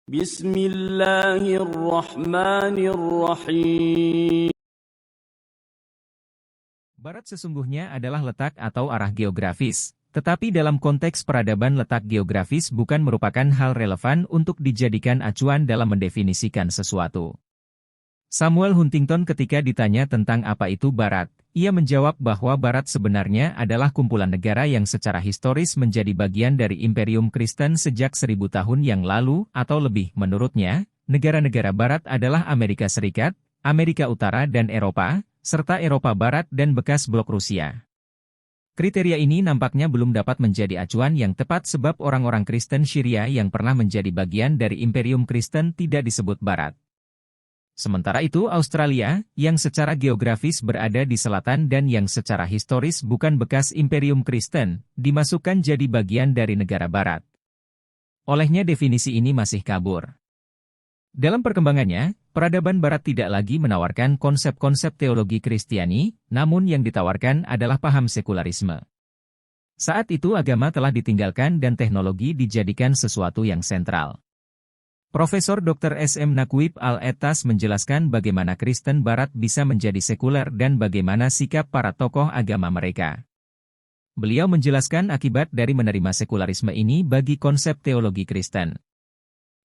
Bismillahirrahmanirrahim. Barat sesungguhnya adalah letak atau arah geografis, tetapi dalam konteks peradaban letak geografis bukan merupakan hal relevan untuk dijadikan acuan dalam mendefinisikan sesuatu. Samuel Huntington ketika ditanya tentang apa itu Barat, ia menjawab bahwa Barat sebenarnya adalah kumpulan negara yang secara historis menjadi bagian dari Imperium Kristen sejak 1000 tahun yang lalu atau lebih. Menurutnya, negara-negara Barat adalah Amerika Serikat, Amerika Utara dan Eropa, serta Eropa Barat dan bekas blok Rusia. Kriteria ini nampaknya belum dapat menjadi acuan yang tepat sebab orang-orang Kristen Syria yang pernah menjadi bagian dari Imperium Kristen tidak disebut Barat. Sementara itu Australia, yang secara geografis berada di selatan dan yang secara historis bukan bekas Imperium Kristen, dimasukkan jadi bagian dari negara Barat. Olehnya definisi ini masih kabur. Dalam perkembangannya, peradaban Barat tidak lagi menawarkan konsep-konsep teologi Kristiani, namun yang ditawarkan adalah paham sekularisme. Saat itu agama telah ditinggalkan dan teknologi dijadikan sesuatu yang sentral. Profesor Dr. S.M. Naqvib Al-Ettas menjelaskan bagaimana Kristen Barat bisa menjadi sekuler dan bagaimana sikap para tokoh agama mereka. Beliau menjelaskan akibat dari menerima sekularisme ini bagi konsep teologi Kristen.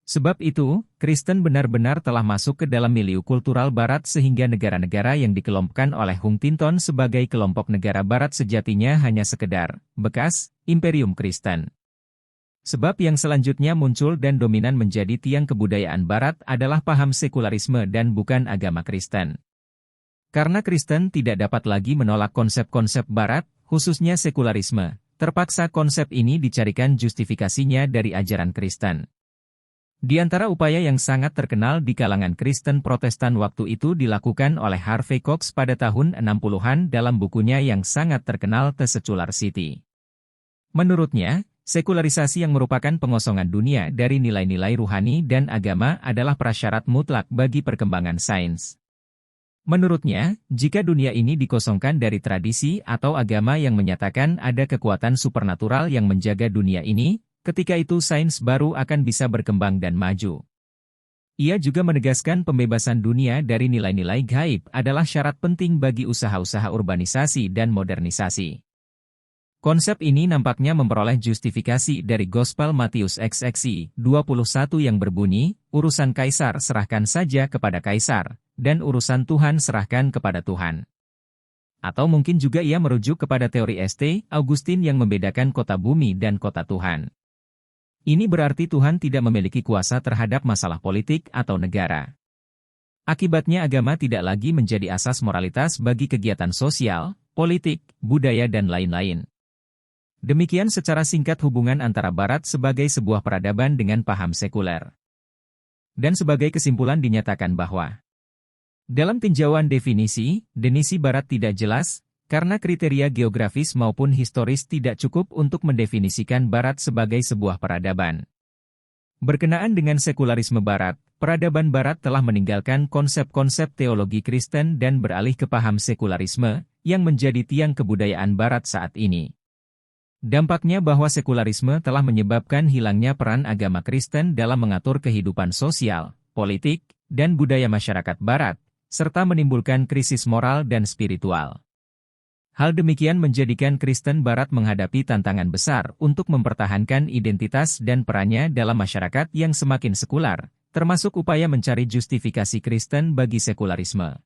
Sebab itu, Kristen benar-benar telah masuk ke dalam milieu kultural Barat sehingga negara-negara yang dikelompokkan oleh Huntington sebagai kelompok negara Barat sejatinya hanya sekedar bekas Imperium Kristen. Sebab yang selanjutnya muncul dan dominan menjadi tiang kebudayaan Barat adalah paham sekularisme dan bukan agama Kristen. Karena Kristen tidak dapat lagi menolak konsep-konsep Barat, khususnya sekularisme, terpaksa konsep ini dicarikan justifikasinya dari ajaran Kristen. Di antara upaya yang sangat terkenal di kalangan Kristen Protestan waktu itu dilakukan oleh Harvey Cox pada tahun 60-an dalam bukunya yang sangat terkenal The Secular City. Menurutnya, sekularisasi yang merupakan pengosongan dunia dari nilai-nilai ruhani dan agama adalah prasyarat mutlak bagi perkembangan sains. Menurutnya, jika dunia ini dikosongkan dari tradisi atau agama yang menyatakan ada kekuatan supernatural yang menjaga dunia ini, ketika itu sains baru akan bisa berkembang dan maju. Ia juga menegaskan pembebasan dunia dari nilai-nilai gaib adalah syarat penting bagi usaha-usaha urbanisasi dan modernisasi. Konsep ini nampaknya memperoleh justifikasi dari Gospel Matius XXI 21 yang berbunyi, urusan Kaisar serahkan saja kepada Kaisar, dan urusan Tuhan serahkan kepada Tuhan. Atau mungkin juga ia merujuk kepada teori St. Augustine yang membedakan kota bumi dan kota Tuhan. Ini berarti Tuhan tidak memiliki kuasa terhadap masalah politik atau negara. Akibatnya agama tidak lagi menjadi asas moralitas bagi kegiatan sosial, politik, budaya dan lain-lain. Demikian secara singkat hubungan antara Barat sebagai sebuah peradaban dengan paham sekuler. Dan sebagai kesimpulan dinyatakan bahwa dalam tinjauan definisi Barat tidak jelas, karena kriteria geografis maupun historis tidak cukup untuk mendefinisikan Barat sebagai sebuah peradaban. Berkenaan dengan sekularisme Barat, peradaban Barat telah meninggalkan konsep-konsep teologi Kristen dan beralih ke paham sekularisme, yang menjadi tiang kebudayaan Barat saat ini. Dampaknya bahwa sekularisme telah menyebabkan hilangnya peran agama Kristen dalam mengatur kehidupan sosial, politik, dan budaya masyarakat Barat, serta menimbulkan krisis moral dan spiritual. Hal demikian menjadikan Kristen Barat menghadapi tantangan besar untuk mempertahankan identitas dan perannya dalam masyarakat yang semakin sekular, termasuk upaya mencari justifikasi Kristen bagi sekularisme.